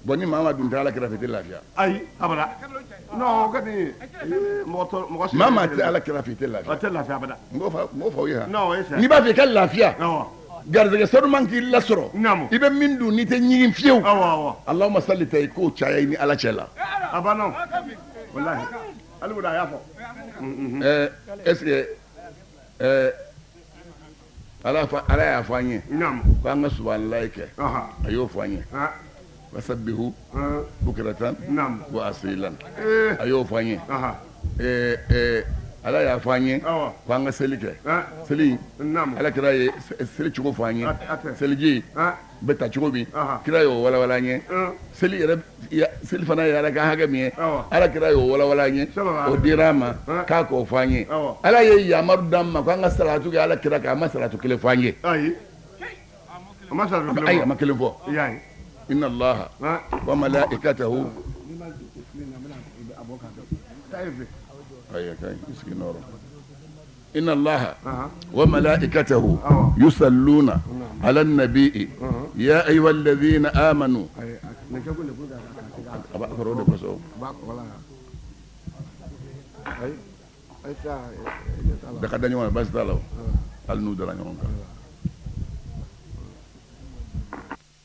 bon ni mama dun ta ala kira fete lafiya ayi abada non kadi mama ta ala kira fete lafiya ta lafiya abada ngo fa o ya non ni ba fe kal lafiya garzege sonu man ki la soro namu ibe min du ni te nyigin fiew awa allahumma salli tay ko chaya ni ala chela abana wallahi albuda ya fo est-ce que ala ya fanye namu ko an subhanallahi ke ayo fanye wasabbihu bukratan wa asilan ayo fanye ala ya fanye ko an seli ke seli ala kira ye seli chugo fanye seli ji beta chugo bi kira yo wala wala nye seli yara seli fana yara ka haga mi ala kira yo wala wala nye o dirama ka ko fanye ala ye yamar damma ko an salatu ke ala kira ka ma salatu kele fanye ayi ma salatu kele ayi ma kele fo yayi inna allaha wa malaikatahu إن الله وملائكته يصلون على النبي يا أيها الذين آمنوا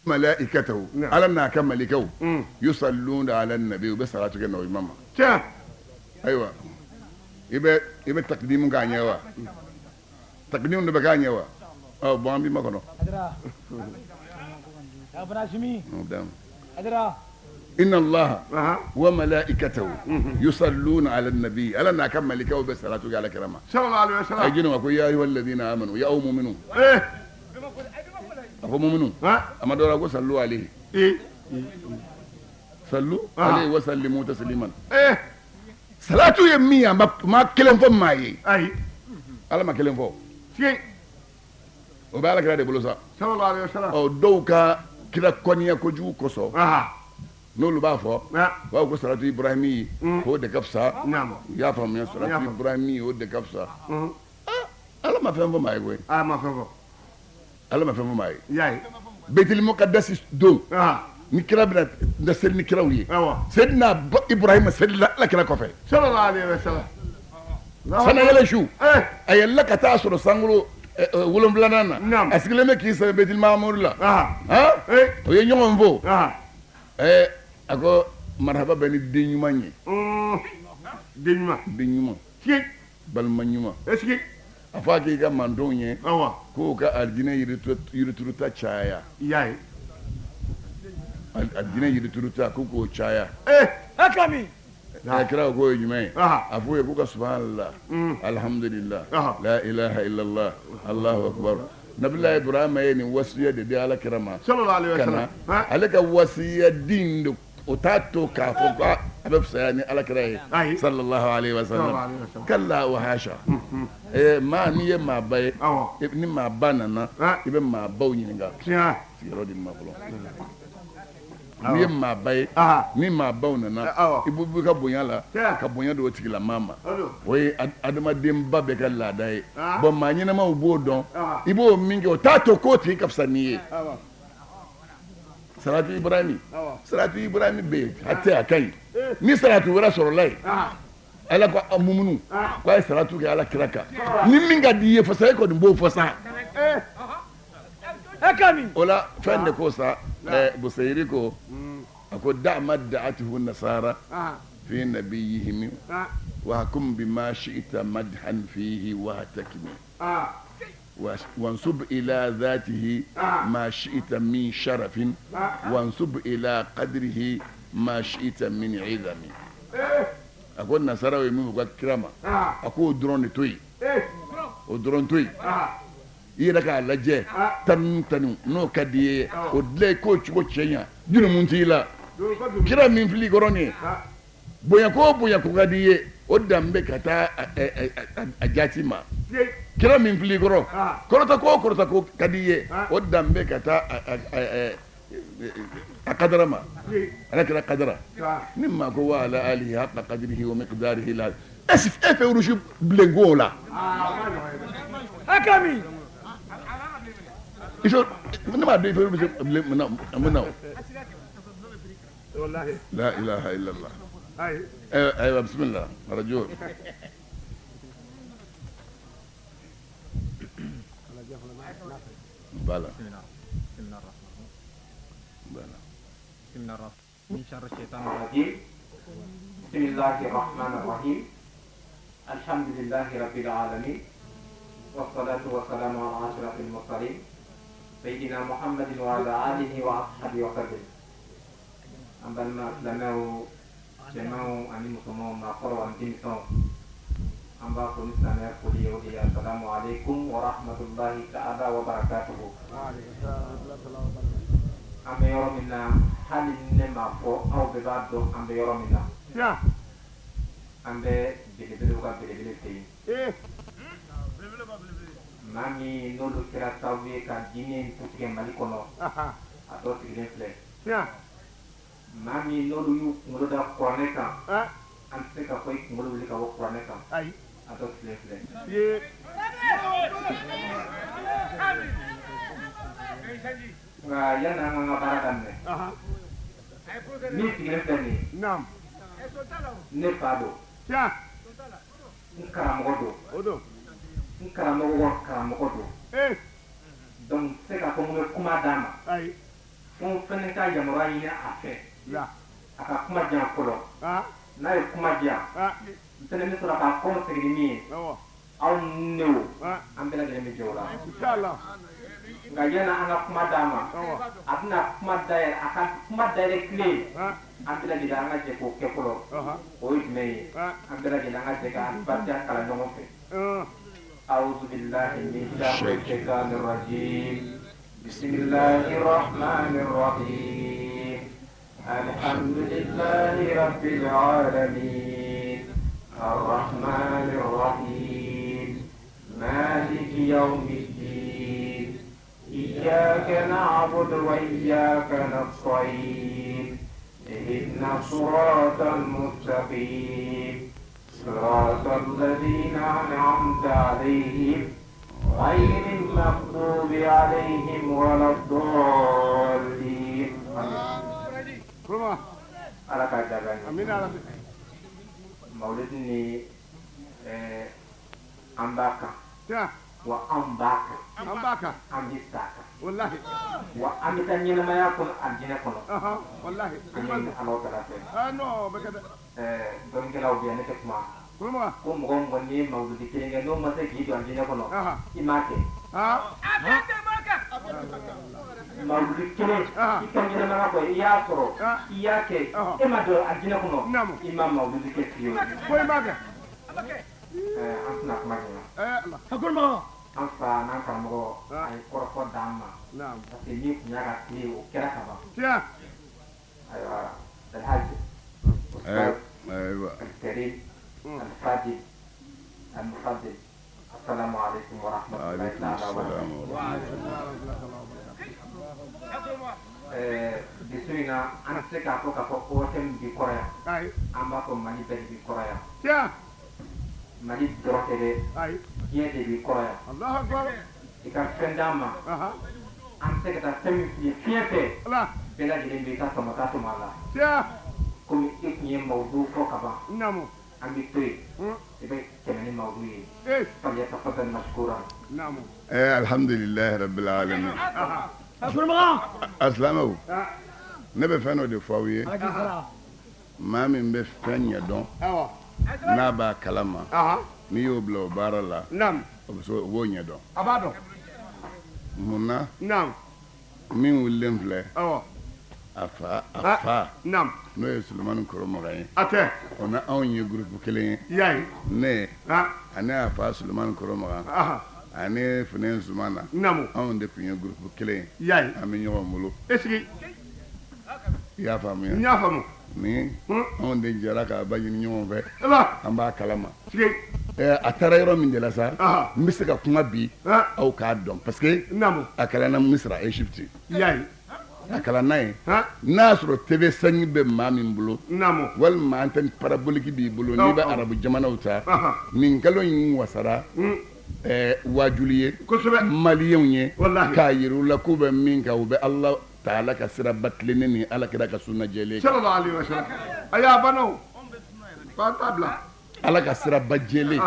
ملائكته على الناس ملكه يصلون على النبي بصلاة النبي ماما أيوة ibe takdimu ga nyewa takdimu de ga nyewa oh bon bi makono adra abra shimi adra inna allaha wa malaikatahu yusalluna ala an-nabi ala na kam malikahu bi salatu ala kirama sallallahu alaihi wasallam ajinu wa ya ayyuhal ladina amanu ya mu'minun afu mu'minun amma dora go sallu alaihi sallu alaihi wa sallimu tasliman salatu ye miya ma kelen fo ma ye ayi ala ma kelen fo si o be ala kira de bolo sa sallallahu alaihi wasallam o dɔw ka kira kɔniya kojugu kosɔn n'olu b'a fɔ b'a ko salatu ibrahimi k'o de ka fisa i y'a faamuya salatu ibrahimi o de ka fisa ala ma fɛn fɔ maa ye koyi ala ma fɛn fɔ ala ma fɛn fɔ maa ye y'a ye betil muqaddas don ni kira bɛna na seli ni kiraw ye sedina ibrahima selila ala kira kɔfɛ sallallahu alaihi wasallam sana yɛlɛ su a yɛlɛla ka taa sɔrɔ sankolo wolonfilanan na a sigilen bɛ k'i sɛbɛn betil mahamuru la o ye ɲɔgɔn fo a ko marhaba bɛ ni den ɲuman ye den ɲuman balima ɲuman a fɔ a k'i ka mantonw ye k'o ka alijinɛ yirituruta caya alijinɛ yirituruta ko k'o caya a kira ko ye jumɛn ye a f'o ye k'u ka subhanallah alhamdulillah la ilaha illallah allahu akbar nabilahi ibrahima ye nin wasiya de di ala kira ma kana ale ka wasiya din de o t'a to k'a fɔ ko a bɛ fisaya ni ala kira ye sallallahu alaihi wa sallam kalla wa hasha maa n'i ye maa ba ye ni maa ba nana i bɛ maa baw ɲininka sigiyɔrɔ di ma fɔlɔ n'i ye maa ba ye ni maa baw nana i b'u ka bonya la ka bonya don o tigila maa ma o ye adamaden ba bɛɛ ka laada ye bɔn maa ɲɛnamaw b'o dɔn i b'o min kɛ o t'a to k'o tigi ka fisa n'i ye salatu ibrahimi bɛ yen a tɛ a ka ɲi ni salatu wɛrɛ sɔrɔla yen ala ko a mumunu ko a ye salatu kɛ ala kira kan ni min ka di i ye fasa e kɔni b'o fɔ sa o la fɛn de ko sa busayiri ko a ko da'ama da'atuhu nasara fi nabiyihim wa hakum bima shi'ta madhan fihi wa hatakimi وانصب إلى ذاته ما شئت من شرف وانصب إلى قدره ما شئت من عظم أقول نصارى ويمين فقط كرامة أقول درون توي ودرون توي يرك على جه تن نو كديه ودلي كوتش كوتشيا جنو منتيلا كرام من فلي كوروني بويا كو كديه ودم بكتا أجاتي ما kira min fili kɔrɔ kɔrɔta ko ka di ye o danbe ka taa a kadara ma ala kira kadara ni maa ko wa ala alihi haqa qadrihi wa miqdarihi la e fɛ urusi bilenko la akami iso ne m'a dɔn i fɛ urusi bilen mun na والله لا إله إلا الله. أي أيوة بسم الله رجول. بلى بلى. بسم الله الرحمن من شر الشيطان الرجيم. بسم الله الرحمن الرحيم. الحمد لله رب العالمين والصلاة والسلام على أشرف المرسلين سيدنا محمد وعلى آله وأصحابه وسلم. أمبالنا لماو جماو أني مسلمون ما قروا أن تنسون أمبا كنسنا نقول يودي السلام عليكم ورحمة الله تعالى وبركاته. ambe yoro minna hali nema fo aw be ba do ambe yoro minna يا ambe bele ka bele te إيه mami nolu kira tawe ka dine putige mali kono أها ato tigine fle يا mami nolu yu ngolo da korne ka أه amse ka koy ngolo wili ka wo korne ka أي ato tigine fle يه nga yana nga baradan ne أها ni tigine fle ni نعم ne pado يا nkara mogodo ودو nkara mogodo إيه donc se ka ko mo kuma dama أي fun fɛnɛ ka yamaruya ɲini a fɛ لا a ka kuma diyan fɔlɔ أه n'a ye kuma diyan أه n fɛnɛ bɛ sɔrɔ k'a kɔn segin ni min ye أوه aw ne o أه an bɛɛ lajɛlen bɛ jɛ o la إن شاء الله nka yanni an ka kuma d'a ma أوه a bɛna kuma dayɛlɛ a ka kuma dayɛlɛ tile أه an bɛɛ lajɛlen an ka jɛ k'o kɛ fɔlɔ أها o ye jumɛn ye أه an bɛɛ lajɛlen an ka jɛ ka fatiha kalan ɲɔgɔn fɛ أه أعوذ بالله من شر الشيطان الرجيم بسم الله الرحمن الرحيم الحمد لله رب العالمين الرحمن الرحيم مالك يوم الدين إياك نعبد وإياك نستعين اهدنا الصراط المستقيم صراط الذين أنعمت عليهم غير المغضوب عليهم ولا الضالين. كما على كذا أمين على مولدني أمباكا يا وأمباكا أمباكا أمبيساكا والله وأمبتني لما يكون أمجنكم أها والله أمين الله تعالى. نو بكذا دون كلاو بيانكما كما ko mɔgɔ mɔgɔ ni ye mawuludi kelen kɛ n'o ma se k'i don anjinɛ kɔnɔ i m'a kɛ ها mawuludi kelen i ka ɲɛnamaya kɔ i y'a sɔrɔ i y'a kɛ e ma don anjinɛ kɔnɔ i ma mawuludi kɛ fiyewu كوي ماك an tɛna kuma ɲɛna الله an fa n'an karamɔgɔ a ye kɔrɔfɔ d'an ma نعم parce que min tun y'a ka tile o kɛra ka ban يا ayiwa alhaji أيوة الكريم الفاضل المفضل السلام عليكم ورحمة الله عليكم تعالى السلام وبركاته. بسوينا أنا سكا فوكا فوكا وتم بكوريا أي أما كم مالي بدي بكوريا يا مالي دروتي أي يدي بكوريا الله أكبر إذا فنداما أها أنا سكا تسمي في فيفي لا بلا جلين بيتا سمكاتو مالا يا كم إثني موضوع فوكا با نعم أم بتوي إذا كمني موضوعي إيه فليتفضل مشكورا. نعم الحمد لله رب العالمين. أها أسلامه نبي فانو دي فاوية ما من بفن يدون أوا نابا كلاما أها نيو بلو بارلا نعم وون يدون أبادو منا نعم من ولين فلي أوا أفا نعم no ye Sulemani Koromaga ye أتى o na anw ye groupe kelen ye ياي ne ها ani a fa Sulemani Koromaga أها ani Funɛ Zumana نعم anw de tun ye groupe kelen ye ياي an bɛ ɲɔgɔn bolo إسقي i y'a faamuya نعفمو ni anw de jɛra k'a ba ɲini ɲɔgɔn fɛ لا an b'a kalama إسقي a taara yɔrɔ min de la sa أها n bɛ se ka kuma bi ها aw k'a dɔn parce que نعم a kalanna Misira Egypte ياي a kalanna ye ها n'a sɔrɔ TV sanji bɛ maa min bolo نعم walima antenne parabolique b'i bolo n'i bɛ arabu jamanaw ta أها nin nkalon in wasara wajuli ye كسبة maliyɛnw ye والله k'a yir'u la k'u bɛ min kan u bɛ Ala ta ala ka sira batilennen ni ala kira ka sunna jɛlen kan sallallahu alaihi wasallam aya banaw ba tabla ala ka sira ba jɛlen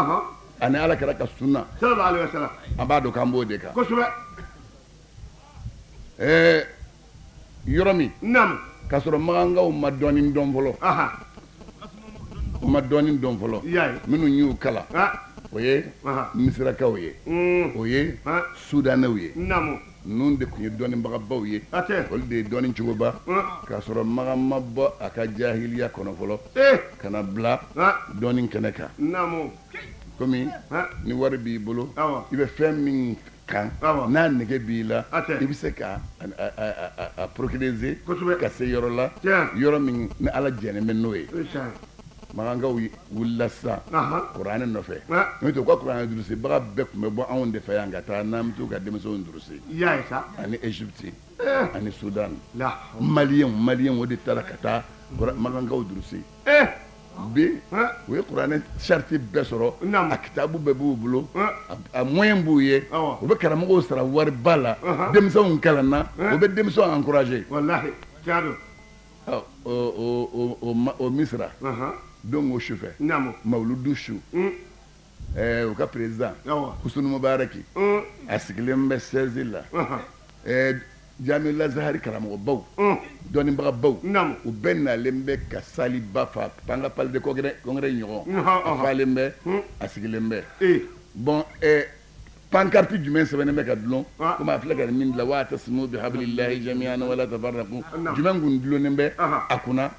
ani ala kira ka sunna sallallahu alaihi wasallam an b'a dɔn k'an b'o de kan kosɛbɛ yɔrɔ min nam k'a sɔrɔ magankaw ma dɔɔnin dɔn fɔlɔ u ma dɔɔnin dɔn fɔlɔ yayi minnu y'u kalan o ye misirakaw ye o ye sudanɛw ye namu ninnu de tun ye dɔnnibagabaw ye olu de ye dɔnni cogoba k'a sɔrɔ magan ma bɔ a ka jahiliya kɔnɔ fɔlɔ ka na bila dɔnni kɛnɛ kan namu komi ni wari b'i bolo i bɛ fɛn min kan n'a nege b'i la i bɛ se ka a procréer ka se yɔrɔ la yɔrɔ min ni ala jɛnnen bɛ n'o ye magankaw wulila sisan kuranɛ nɔfɛ n'o tɛ u ka kuranɛ durusi baga bɛɛ tun bɛ bɔ anw de fɛ yan ka taa n'an bɛ t'u ka denmisɛnw durusi ani Égypte ani Sudan maliyɛnw o de taara ka taa magankaw durusi bi u ye kuranɛ sariti bɛɛ sɔrɔ a kitabu bɛɛ b'u bolo a moyen b'u ye u bɛ karamɔgɔw sara wariba la denmisɛnw kalanna u bɛ denmisɛnw encourager o misira don o su fɛ mawuludu su u ka président Husni Mubaraki a sigilen bɛ sɛzi la Jamiu Lazahari karamɔgɔbaw dɔnnibagabaw u bɛɛ nalen bɛ ka saliba fa an ka palais de congrès ɲɔgɔn a falen bɛ a sigilen bɛ bon pancarte jumɛn sɛbɛnnen bɛ ka dulon komi a filɛ ka min dilan wa'tasimu bihablillahi jami'an wala tafarraqu jumɛn kun dulonnen bɛ a kunna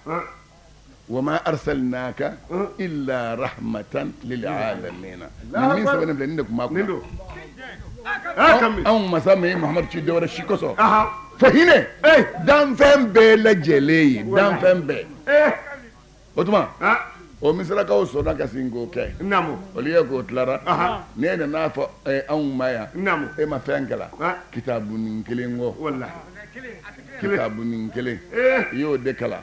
وما أرسلناك إلا رحمة للعالمين من سبب نبلين لكم ماكو أو مسامي محمد شيء دورة شيكوسو فهنا دام فهم بلا جلي دام فهم بلا وتما ومثلك صورنا كسينكو كي نعم وليكو تلارا نينا نافع أو مايا نعم إما فانكلا كتاب نكلينغو والله كتاب نكلين يو دكلا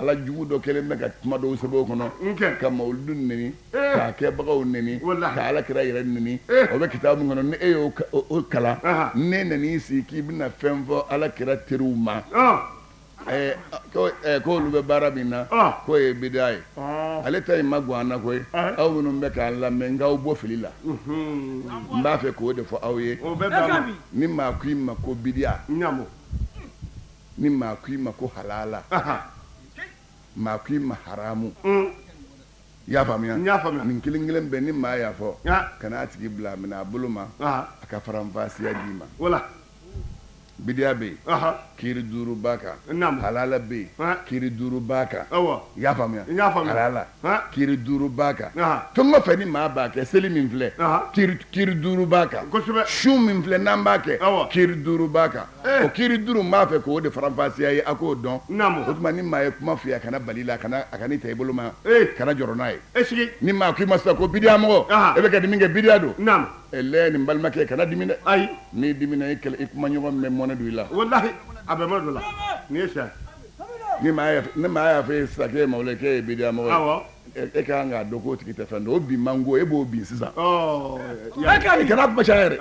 ala jugu dɔ kelen bɛ ka kuma dɔw sɛbɛn o kɔnɔ ka mawuludu neni k'a kɛbagaw neni ka ala kira yɛrɛ neni o bɛ kitabu min kɔnɔ ni e y'o kalan ne nan'i sigi k'i bɛna fɛn fɔ ala kira teriw ma k'olu bɛ baara min na k'o ye bidaa ye ale ta in ma gan an na koyi aw minnu bɛ k'an lamɛn n k'aw bɔ fili la n b'a fɛ k'o de fɔ aw ye ni maa ko i ma ko bidaa ni maa ko i ma ko halala maa ko i ma haramu i y'a faamuya nin kelen kelen bɛɛ ni maa y'a fɔ kana a tigi bila a minɛ a bolo ma a ka faranfasiya d'i ma bidiya bɛ yen kiri duuru b'a kan halala bɛ yen kiri duuru b'a kan i y'a faamuya halala kiri duuru b'a kan fɛn o fɛn ni maa b'a kɛ seli min filɛ kiri duuru b'a kan su min filɛ n'an b'a kɛ kiri duuru b'a kan o kiri duuru n b'a fɛ k'o de faranfasiya ye a k'o dɔn o tuma ni maa ye kuma f'i ye a kana bali la a kana ta i bolo ma kana jɔrɔ n'a ye ni maa ko i ma sisan ko bidiya mɔgɔ e bɛ ka dimi kɛ bidiya don ɛlɛ nin balimakɛ kana dimi dɛ ayi n'i dimina i kuma ɲɔgɔn bɛ mɔnɛ don i la wallahi a bɛ mɔnɛ don la nin ye sɛ ni maa y'a fɔ e sisan k'e ye mawulɛ k'e ye bidiya mɔgɔ ye e ka kan k'a dɔn k'o tigi tɛ fɛn dɔn o bin mango e b'o bin sisan i kana kuma caya yɛrɛ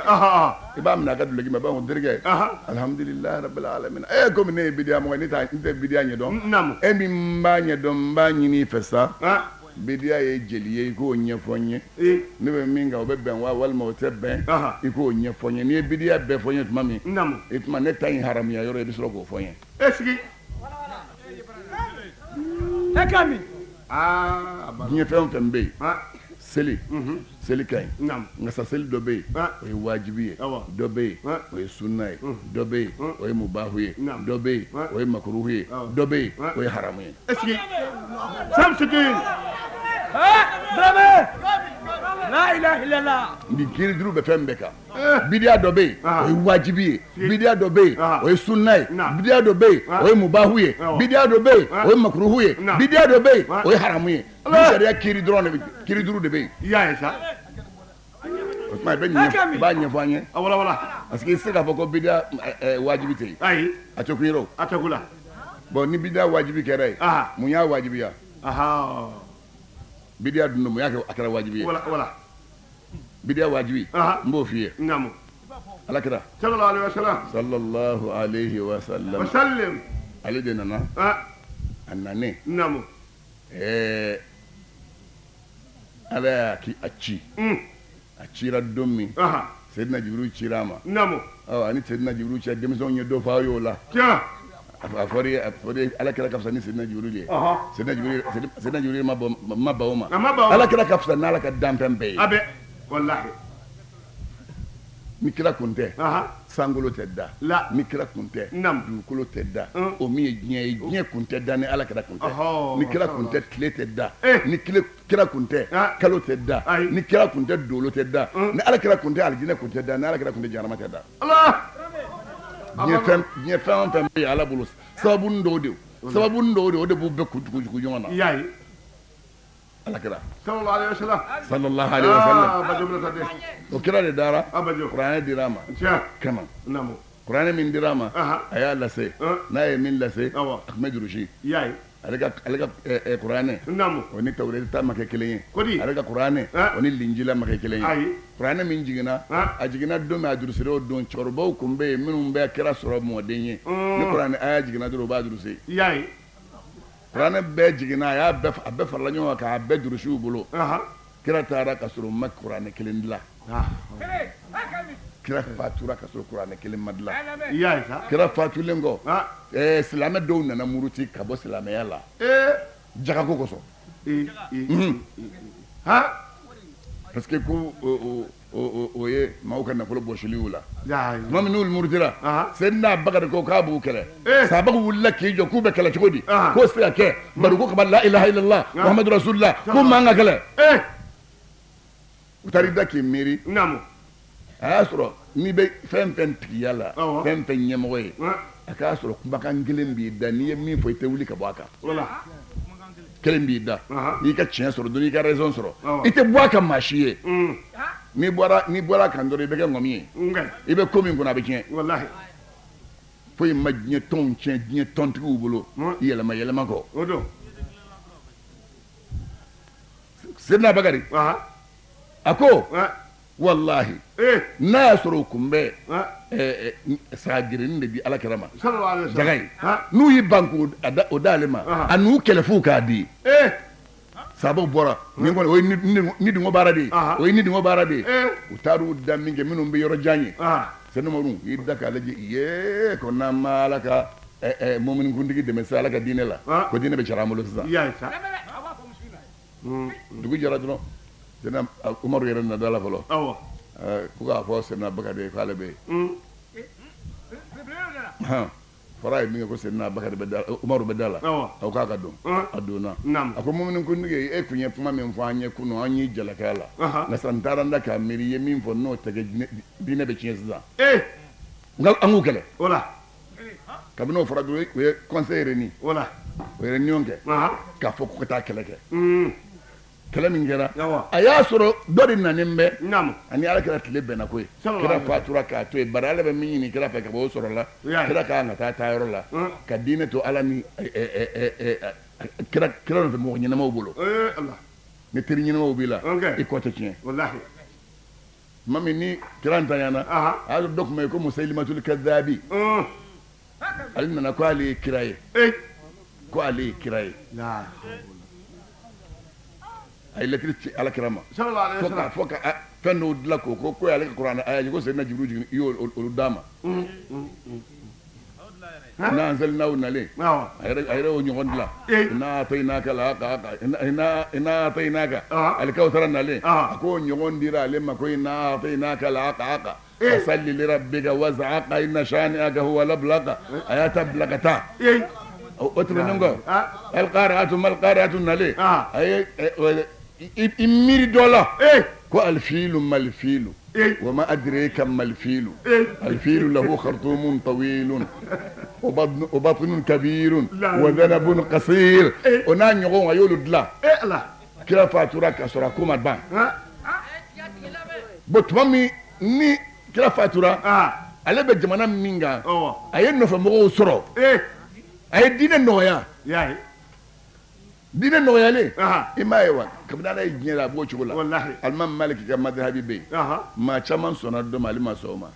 i b'a minɛ a ka duloki ma i b'a fɔ n terikɛ alhamdulilayi rabbil alamin komi ne ye bidiya mɔgɔ ye n tɛ bidiya ɲɛdɔn e min b'a ɲɛdɔn n b'a ɲini i fɛ sa bidiya ye jeli ye i k'o ɲɛfɔ n ye ne bɛ min kan o bɛ bɛn wa walima o tɛ bɛn i k'o ɲɛfɔ n ye n'i ye bidiya bɛɛ fɔ n ye tuma min i tuma ne ta in haramuya yɔrɔ i bɛ sɔrɔ k'o fɔ n ye diɲɛ fɛn o fɛn bɛ yen seli ka ɲi nka sa seli dɔ bɛ yen o ye wajibi ye dɔ bɛ yen o ye sunna ye dɔ bɛ yen o ye mubahu ye dɔ bɛ yen o ye makuruhu ye dɔ bɛ yen o ye haramu ye la ilaha illallah ni kiri duuru bɛ fɛn bɛɛ kan bidiya dɔ bɛ yen o ye wajibi ye bidiya dɔ bɛ yen o ye sunna ye bidiya dɔ bɛ yen o ye mubahu ye bidiya dɔ bɛ yen o ye makuruhu ye bidiya dɔ bɛ yen o ye haramu ye ni sariya kiri duuru de bɛ yen i y'a ye sa o tuma i b'a ɲɛfɔ an ye parce que i tɛ se k'a fɔ ko bidiya wajibi tɛ yen ayi a tɛ kun yɛrɛ o a tɛ kun la bon ni bidiya wajibi kɛra yen mun y'a wajibiya bidiya dun mun y'a kɛ a kɛra wajibi ye bidiya wajibi n b'o f'i ye alakira sallallahu alaihi wasallam sallallahu alaihi wasallam wasallim ale de nana a nane namu ala y'a ki a ci a cira don min Seydina Jibril cira a ma namu ani Seydina Jibril cira denmisɛnw ye dɔ fɔ a y'o la tiɲɛ a fɔra alakira ka fisa ni Seydina Jibril ye Seydina Jibril ma ba o ma alakira ka fisa n'ala ka danfɛn bɛɛ ye a bɛ wallahi ni kira kun tɛ sankolo tɛ da ni kira kun tɛ dugukolo tɛ da o min ye diɲɛ ye diɲɛ kun tɛ da ni alakira kun tɛ ni kira kun tɛ tile tɛ da ni kira kun tɛ kalo tɛ da ni kira kun tɛ dolo tɛ da ni alakira kun tɛ alijinɛ kun tɛ da ni alakira kun tɛ jahanama tɛ da diɲɛ fɛn o fɛn bɛ ye ala bolo sababu dɔw de o de b'u bɛɛ kutugu ɲɔgɔn na alakira sallallahu alaihi wasallam o kira de dara kuranɛ dira ma kama kuranɛ min dira ma a y'a lase n'a ye min lase a tun bɛ jurusi ale ka kuranɛ o ni tawureta ma kɛ kelen ye ale ka kuranɛ o ni linjila ma kɛ kelen ye kuranɛ min jiginna a jiginna don min a jurusira o don cɛkɔrɔbaw kun bɛ yen minnu bɛ kira sɔrɔ mɔden ye ni kuranɛ a y'a jiginna dɔrɔn o b'a juruse kuranɛ bɛɛ jiginna a bɛɛ farala ɲɔgɔn kan k'a bɛɛ jurusiw bolo kira taara ka sɔrɔ u ma kuranɛ kelen dilan kira fatura ka sɔrɔ kuranɛ kelen ma dilan kira fatulen kɔ silamɛ dɔw nana muruti ka bɔ silamɛya la jagako kosɔn parce que ko o ye maaw ka nafolo bɔsiliw la tuma min n'olu murutira Seydina Bakari ko k'a b'u kɛlɛ sahabaw wulila k'i jɔ k'u bɛ kɛlɛ cogo di k'o se ka kɛ bari ko kaba la ilaha illallah muhamadu rasulullah ko man ka kɛlɛ u taara i da k'i miiri a y'a sɔrɔ n'i bɛ fɛn fɛn tigiya la fɛn fɛn ɲɛmɔgɔ ye a k'a sɔrɔ kumakan kelen b'i da n'i ye min fɔ i tɛ wuli ka bɔ a kan kelen b'i da n'i ka tiɲɛ sɔrɔ dɔrɔn i ka raison sɔrɔ i tɛ bɔ a kan maa si ye n'i bɔra a kan dɔrɔn i bɛ kɛ ŋɔmi ye i bɛ ko min kɔnɔ a bɛ tiɲɛ foyi ma diɲɛ tɔnw tiɲɛ diɲɛ tɔntigiw bolo yɛlɛma yɛlɛma kɔ Seydina Bakari a ko wallahi n'a y'a sɔrɔ o kun bɛ sagagirinni de di alakira ma jaga ye n'u y'i ban k'o d'ale ma a n'u kɛlɛ f'u k'a di sababu bɔra nin kɔni o ye ni dingo baara de ye o ye ni dingo baara de ye u taar'u da min kɛ minnu bɛ yɔrɔ jan ye Seydina Umaru i da k'a lajɛ yee ko n'an ma ala ka mɔminikuntigi dɛmɛ sisan ala ka diinɛ la ko diinɛ bɛ cara an bolo sisan dugu jɛra dɔrɔn Seydina Umaru yɛrɛ nana da la fɔlɔ ko k'a fɔ Seydina Bakari ye k'ale bɛ yen fara ye min kɛ ko Seydina Bakari Umaru bɛ da la aw k'a ka don a donna a ko mɔminikuntigi e tun ye kuma min fɔ an ye kunun an y'i jalakaya la nka sisan n taara n da k'a miiri i ye min fɔ n'o tɛ kɛ diinɛ bɛ tiɲɛ sisan an k'u kɛlɛ kabini o fɔra dɔrɔn o ye conseil réuni o ye réunion kɛ k'a fɔ ko ka taa kɛlɛ kɛ kɛlɛ min kɛra a y'a sɔrɔ dɔ de nanen bɛ ani alakira tile bɛnna ko ye kira fatura k'a to yen bari ale bɛ min ɲini kira fɛ ka bɔ o sɔrɔ la kira k'an ka taa yɔrɔ la ka diinɛ to ala ni kira nɔfɛ mɔgɔ ɲɛnamaw bolo ni teri ɲɛnamaw b'i la i kɔ tɛ tiɲɛ tuma min ni kira ntanyana a y'a sɔrɔ dɔ tun bɛ yen ko Musaylimatul Kadhabi ale nana ko ale ye kira ye a ye lettre ci alakira ma fo ka fɛn dɔw dilan ko y'ale ka kuranɛ aya ye ko Seydina Jibril jigin i y'olu d'a ma n'a anzalnahu nalen a yɛrɛ y'o ɲɔgɔn dilan inna ataynaka alikawusara nalen a k'o ɲɔgɔn dira ale ma ko inna ataynaka al-haqa fasalli lirabbika waz'aqa inna shani'aka huwa al-abtar a y'a ta bila ka taa o tɛmɛnen kɔ al-qari'atu nalen a ye i miiri dɔ la ko alfiilu malfiilu wa ma adraka malfiilu alfiilu lahu khartumun tawilun wa batnun kabirun wa dhanabun qasir o n'a ɲɔgɔn a y'olu dilan kira fatura ka sɔrɔ a ko ma ban bon tuma min ni kira fatura ale bɛ jamana min kan a ye nɔfɛmɔgɔw sɔrɔ a ye diinɛ nɔgɔya diinɛ nɔgɔyalen i m'a ye wa kabini ala ye diɲɛ la a b'o cogo la wallahi alimami maliki ka madhabi bɛ yen maa caman sɔnna dɔ ma ale ma sɔn o ma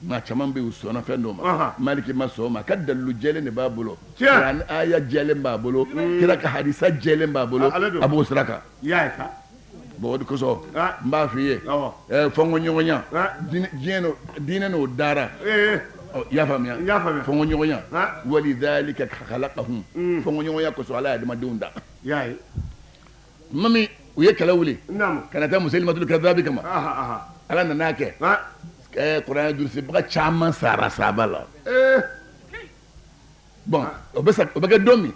maa caman bɛ yen u sɔnna fɛn dɔ ma maliki ma sɔn o ma ka dalilu jɛlen de b'a bolo kuran aya jɛlen b'a bolo kira ka hadisa jɛlen b'a bolo a b'o sira kan bon o de kosɔn n b'a f'i ye fɔnkɔ ɲɔgɔnya diinɛ n'o dara i y'a faamuya fɔnkɔ ɲɔgɔnya walidhalika khalaqahum fɔnkɔ ɲɔgɔnya kosɔn ala ye adamadenw da mami u ye kɛlɛ wuli ka na taa musalimatul kadhabi kama ala nan'a kɛ kuranɛ durusibaga caman sara saaba la bon o bɛ kɛ don min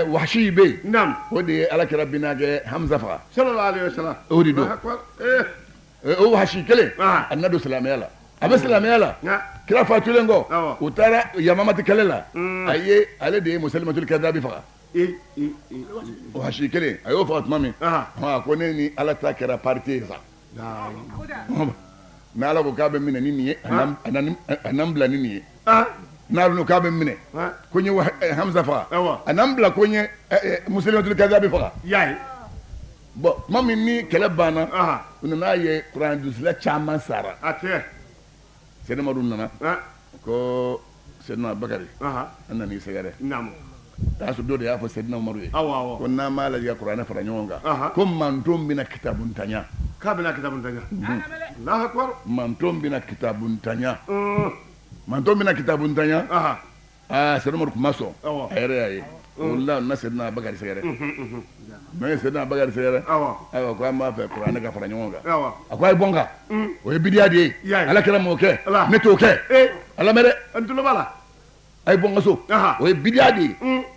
wahshi bɛ yen o de ye ala kɛra bina kɛ hamza faga sallallahu alaihi wasallam o de don o wahshi kelen a nana don silamɛya la a bɛ silamɛya la kira fatulen kɔ u taara yamamati kɛlɛ la a ye ale de ye musalimatul kadhabi faga wahshi kelen a y'o faga tuma min ko ne ni ala ta kɛra parite ye sa n'ala ko k'a bɛ minɛ ni nin ye a nan bila ni nin ye n'a dun k'a bɛ minɛ ko n ye hamza faga a nan bila ko n ye musalimatul kadhabi faga bon tuma min ni kɛlɛ banna u nan'a ye kuranɛ dusila caman sara sɛdɛ madu nana ko sɛdina bakari an nan'i sɛgɛrɛ y'a sɔrɔ dɔ de y'a fɔ sɛdina umaru ye ko n'an m'a lajɛ ka kuranɛ fara ɲɔgɔn kan ko manton bɛna kitabu ntanya k'a bɛna kitabu ntanya Allahu akbar manton bɛna kitabu ntanya manton bɛna kitabu ntanya sɛdina umaru tun ma sɔn a yɛrɛ y'a ye o la na sɛdina bakari sɛgɛrɛ n'o ye sɛdina bakari sɛgɛrɛ ayiwa ko an b'a fɛ kuranɛ ka fara ɲɔgɔn kan a ko a ye bɔ n kan o ye bidiya de ye ala kɛra m'o kɛ ne t'o kɛ ala mɛ dɛ an tulo b'a la a ye bɔ n ka so o ye bidiya de ye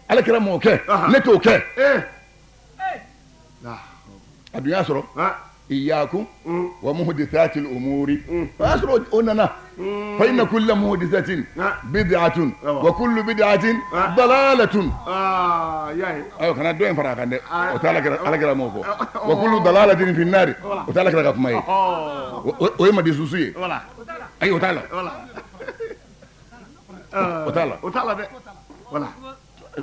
ala kɛra m'o kɛ ne t'o kɛ a dun y'a sɔrɔ iyakum wa muhdithatil umuri o y'a sɔrɔ o nana fa inna kulla muhdithatin bid'atun wa kullu bid'atin dalalatun ayo kana dɔ in fara a kan dɛ o tɛ ala kɛra m'o fɔ wa kullu dalalatin fi nnari o tɛ ala kɛra ka kuma ye o ye madisusu ye ayi o t'a la o t'a la dɛ voilà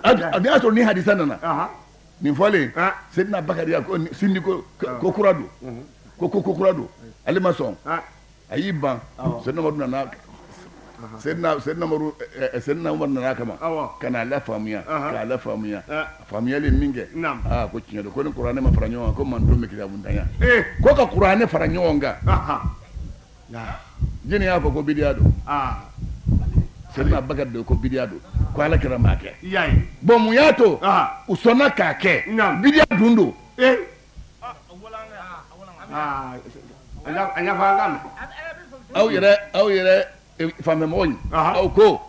a y'a sɔrɔ ni hadisa nana nin fɔlen sɛdina bakari ko sindi ko kura don ko kura don ale ma sɔn a y'i ban sɛdina umaru nana sɛdina umaru nana kama ka n'a lafaamuya k'a lafaamuya a faamuyalen min kɛ ko tiɲɛ don ko ni kuranɛ ma fara ɲɔgɔn kan ko manton bɛ kitabu ntanya ko ka kuranɛ fara ɲɔgɔn kan jeni y'a fɔ ko bidiya don sɛdina bakari de ko bidiya don ko ala kɛra m'a kɛ bon mun y'a to u sɔnna k'a kɛ bidiya dun don aw yɛrɛ faamɛmɔgɔ in aw ko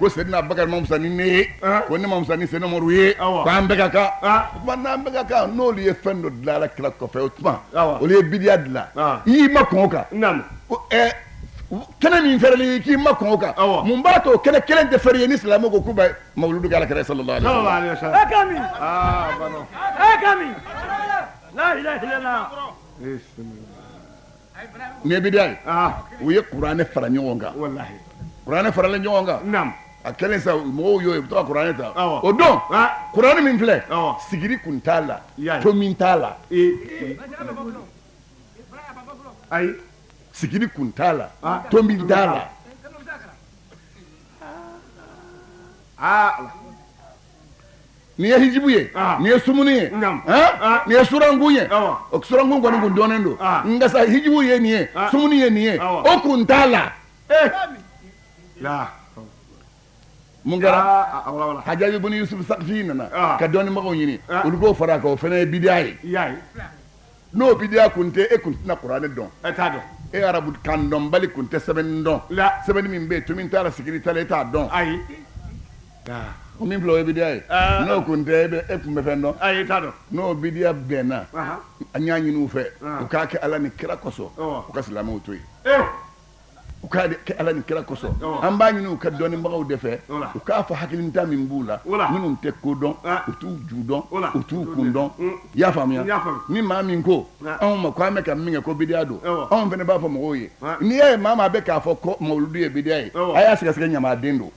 sɛdina bakari ma fusa ni ne ye ko ne ma fusa ni sɛdina umaru ye k'an bɛɛ ka kan o tuma n'an bɛɛ ka kan n'olu ye fɛn dɔ dilan ala kira kɔfɛ o tuma olu ye bidiya dilan i y'i ma kɔn o kan kɛnɛ min fɛrɛli k'i ma kɔn o kan mun b'a to kɛnɛ kelen tɛ fɛrɛ ye ni silamɛw ko k'u bɛ mawuludu kɛ alakira sallallahu alaihi wa sallam nin ye bidiya ye u ye kuranɛ fara ɲɔgɔn kan kuranɛ faralen ɲɔgɔn kan a kɛlen sa mɔgɔw y'o ye u bɛ to ka kuranɛ ta o don kuranɛ min filɛ sigiri kun t'a la to min t'a la ayi sigiri kun t'a la to min t'a la nin ye hijibu ye nin ye sumuni ye nin ye surankun ye o surankun kɔni kun dɔnnen don nka sa hijibu ye nin ye sumuni ye nin ye o kun t'a la mun kɛra Hajjaji ibn Yusuf Saqafi nana ka dɔnnibagaw ɲini olu k'o fara a kan o fana ye bidiya ye n'o bidiya kun tɛ e kun tɛna kuranɛ dɔn e arabu kan dɔnbali kun tɛ sɛbɛnni dɔn sɛbɛnni min bɛ yen to min t'a la sigiri t'a la e t'a dɔn o min filɛ o ye bidiya ye n'o kun tɛ e kun bɛ fɛn dɔn n'o bidiya bɛnna an y'a ɲini u fɛ u k'a kɛ ala ni kira kosɔn u ka silamɛw to yen u k'a kɛ ala ni kira kosɔn an b'a ɲini u ka dɔnnibagaw de fɛ u k'a fɔ hakilinta min b'u la minnu tɛ ko dɔn u t'u ju dɔn u t'u kun dɔn i y'a faamuya ni maa min ko anw ma ko an bɛ ka min kɛ ko bidiya don anw fana b'a fɔ mɔgɔw ye n'i y'a ye maa maa bɛ k'a fɔ ko mawuludu ye bidiya ye a y'a sɛgɛsɛgɛ ɲamaden don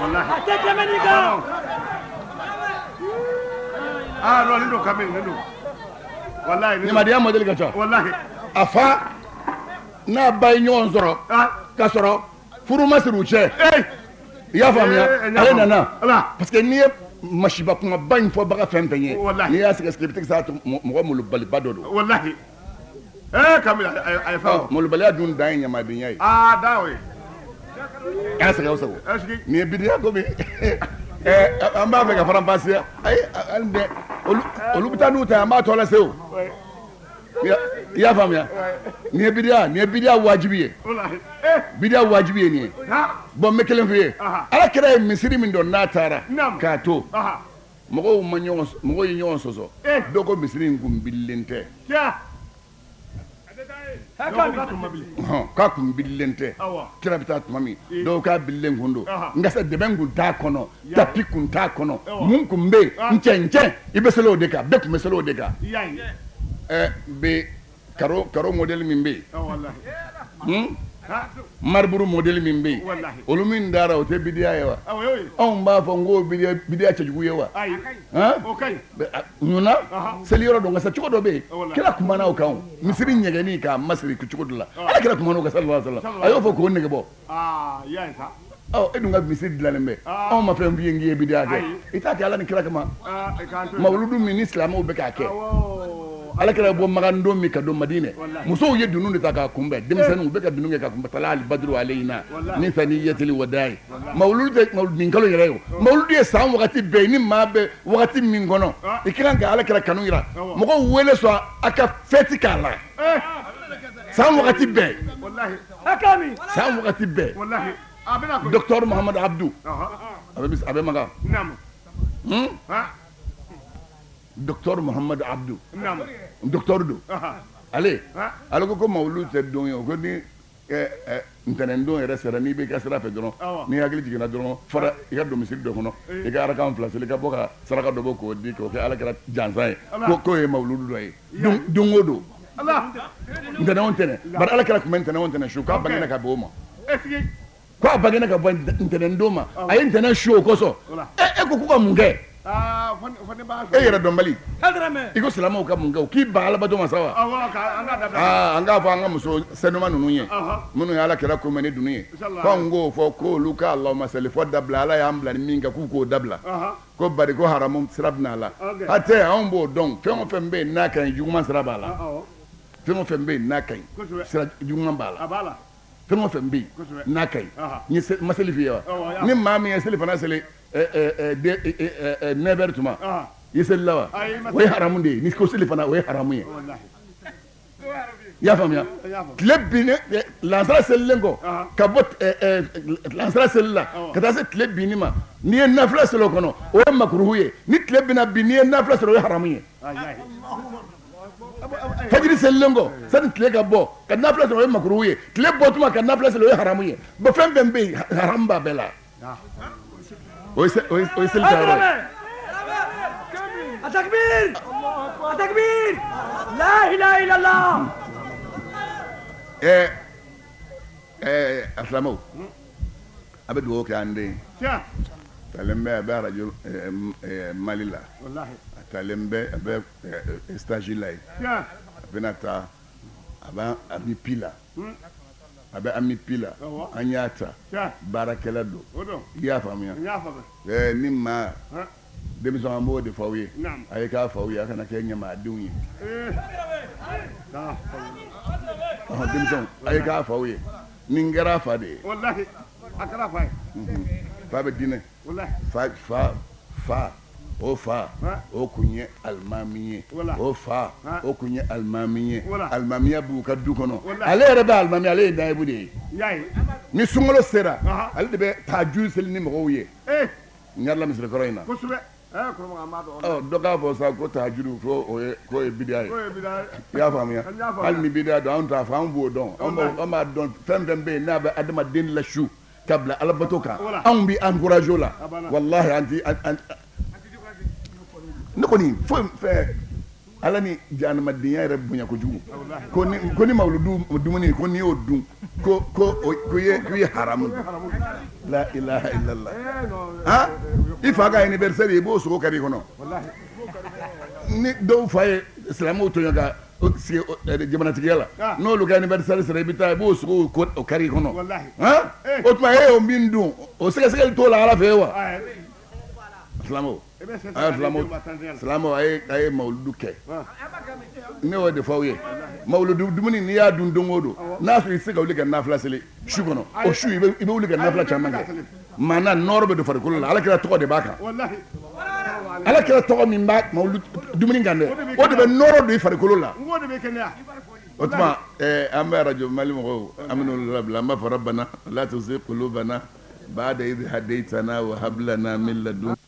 wallahi atete manika no lindo kamin lindo wallahi ni madiya model ka ca wallahi afa n'a bay ɲɔgɔn sɔrɔ ka sɔrɔ furu ma siri u cɛ i y'a faamuya ale nana parce que n'i ye masiba kumaba in fɔ baga fɛn fɛn ye n'i y'a sɛgɛsɛgɛ i bɛ se k'a to mɔgɔ molobaliba dɔ don wallahi kamil ay fa molobaliya dun dan ye ɲamadenya ye dawe k'a sɛgɛ o sago nin ye bidiya komi an b'a fɛ ka fara baasiya ayi hali dɛ olu bɛ taa n'u ta an b'a tɔ lase o i y'a faamuya nin ye bidiya wajibi ye bidiya wajibi ye nin ye bon n bɛ kelen f'i ye ala kɛra ye misiri min dɔn n'a taara k'a to mɔgɔw ye ɲɔgɔn sɔsɔ dɔw ko misiri in kun bililen tɛ k'a kun bililen tɛ kira bɛ taa tuma min dɔw k'a bililen kun don nka sa dɛmɛ kun t'a kɔnɔ tapi kun t'a kɔnɔ mun kun bɛ yen ncɛn i bɛ seli o de kan bɛɛ kun bɛ seli o de kan be karo modèle min bɛ yen mariburu modèle min bɛ yen olu min dara o tɛ bidiya ye wa anw b'a fɔ n ko bidiya cɛjugu ye wa ɲuna seli yɔrɔ dɔ nka sa cogo dɔ bɛ yen kira kumana o kan misiri ɲɛgɛnni k'a masiri cogo dɔ la ala kira kumana o kan sallallahu alaihi wasallam a y'o fɔ k'o nege bɔ e dun ka misiri dilannen bɛ anw ma fɛn f'i ye n k'i ye bidiya kɛ i t'a kɛ ala ni kira kama mawuludu min ni silamɛw bɛ k'a kɛ ala kɛra bɔ magandon min ka don madinɛ musow ye dunun de ta k'a kunbɛn denmisɛnninw u bɛ ka dunun kɛ ka kunbɛn tala alibadru aleyina min fɛ ni yɛteli wadayi mawuludu tɛ nin kalo yɛrɛ ye mawuludu ye san wagati bɛɛ ye ni maa bɛ wagati min kɔnɔ i ka kan ka ala kɛra kanu yira mɔgɔw wele sɔn a ka fɛti k'a la san wagati bɛɛ san wagati bɛɛ docteur Muhammad Abdou a bɛ maga docteur Muhammad Abdou docteur do ale ko mawuludu tɛ don ye o ko ni ntɛnɛn don yɛrɛ sera n'i bɛ ka sira fɛ dɔrɔn n'i hakili jiginna dɔrɔn fara i ka don misiri dɔ kɔnɔ i ka arakan fila seli ka bɔ ka saraka dɔ bɔ k'o di k'o kɛ ala kɛra jansan ye k'o ye mawuludu dɔ ye don o don ntɛnɛn o ntɛnɛn bari ala kɛra tun bɛ ntɛnɛn o ntɛnɛn su k'a bangena ka bɔ o ma k'a bangena ka bɔ ntɛnɛn don ma a ye ntɛnɛn su o kosɔn e ko k'u ka mun kɛ e yɛrɛ dɔnbali i ko silamɛw ka mun kɛ o k'i ban alabato ma sa wa an k'a fɔ an ka muso sɛnuma ninnu ye minnu ye ala kɛra ko mɛ ni dunun ye k'anw k'o fɔ k'olu ka Allahumma salli fɔ dabila ala y'an bila ni min kɛ k'u k'o dabila ko bari ko haramu sira bɛna a la hatɛ anw b'o dɔn fɛn o fɛn bɛ yen n'a ka ɲi juguman sira b'a la fɛn o fɛn bɛ yen n'a ka ɲi sira juguman b'a la fɛn o fɛn bɛ yen n'a ka ɲi n ye ma seli f'i ye wa ni maa min ye seli fana seli 9h tuma i selila wa o ye haramu de ye ni ko seli fana o ye haramu ye i y'a faamuya tile binni lansara selilen kɔ ka bɔ lansara seli la ka taa se tile binni ma n'i ye nafila seli o kɔnɔ o ye makuruhu ye ni tile binna bi n'i ye nafila seli o ye haramu ye fajiri selilen kɔ sani tile ka bɔ ka nafila seli o ye makuruhu ye tile bɔ tuma ka nafila seli o ye haramu ye bɔn fɛn fɛn bɛ yen haramu b'a bɛɛ la o ye seli ta yɔrɔ ye التكبير التكبير لا اله الا الله asilamɛw a bɛ dugawu kɛ an den talen bɛ a bɛ arajo mali la a talen bɛ a bɛ stage la yen a bɛna taa a bɛ ami pi la a bɛ ami pi la an y'a ta baarakɛla don i y'a faamuya ni maa denmisɛn an b'o de f'aw ye a ye k'a f'aw ye a kana kɛ ɲamadenw ye denmisɛnw a ye k'a f'aw ye nin kɛra fa de ye fa bɛ dinɛ fa o fa o kun ye alimami ye o fa o kun ye alimami ye alimamiya b'u ka du kɔnɔ ale yɛrɛ bɛ alimami ale ye nayibu de ye ni sunkalo sera ale de bɛ taaju seli ni mɔgɔw ye n yɛrɛ la misirikɔrɔ in na dɔ k'a fɔ sa ko tahajuru k'o ye bidiya ye i y'a faamuya hali ni bidiya don anw t'a fɔ anw b'o dɔn an b'a dɔn fɛn fɛn bɛ yen n'a bɛ adamaden lasu ka bila alabato kan anw b'i encouragé o la walahi an ti ne kɔni foyi fɛ ala ni jahanamadenya yɛrɛ bonya kojugu ko ni mawuludu dumuni ko n'i y'o dun ko ye haramu la ilaha illallah ha i fa ka anniversaire i b'o sogo kari kɔnɔ ni dɔw fa ye silamɛw tɔɲɔ ka sigi jamanatigiya la n'olu ka anniversaire sera i bɛ taa i b'o sogo o kari kɔnɔ o tuma e y'o min dun o sɛgɛsɛgɛli t'o la ala fɛ wa silamɛw silamɛw a ye mawuludu kɛ ne y'o de f'aw ye mawuludu dumuni n'i y'a dun don o don n'a sɔrɔ i tɛ se ka wuli ka nafila seli su kɔnɔ o su i bɛ wuli ka nafila caman kɛ maana nɔɔrɔ bɛ don farikolo la alakira tɔgɔ de b'a kan alakira tɔgɔ min b'a mawuludu dumuni kan dɛ o de bɛ nɔɔrɔ don i farikolo la o tuma an bɛ arajo mali mɔgɔw an bɛ n'olu labila an b'a fɔ rabbana la tuzigh qulubana ba'da idh hadaytana wa hab lana min ladunka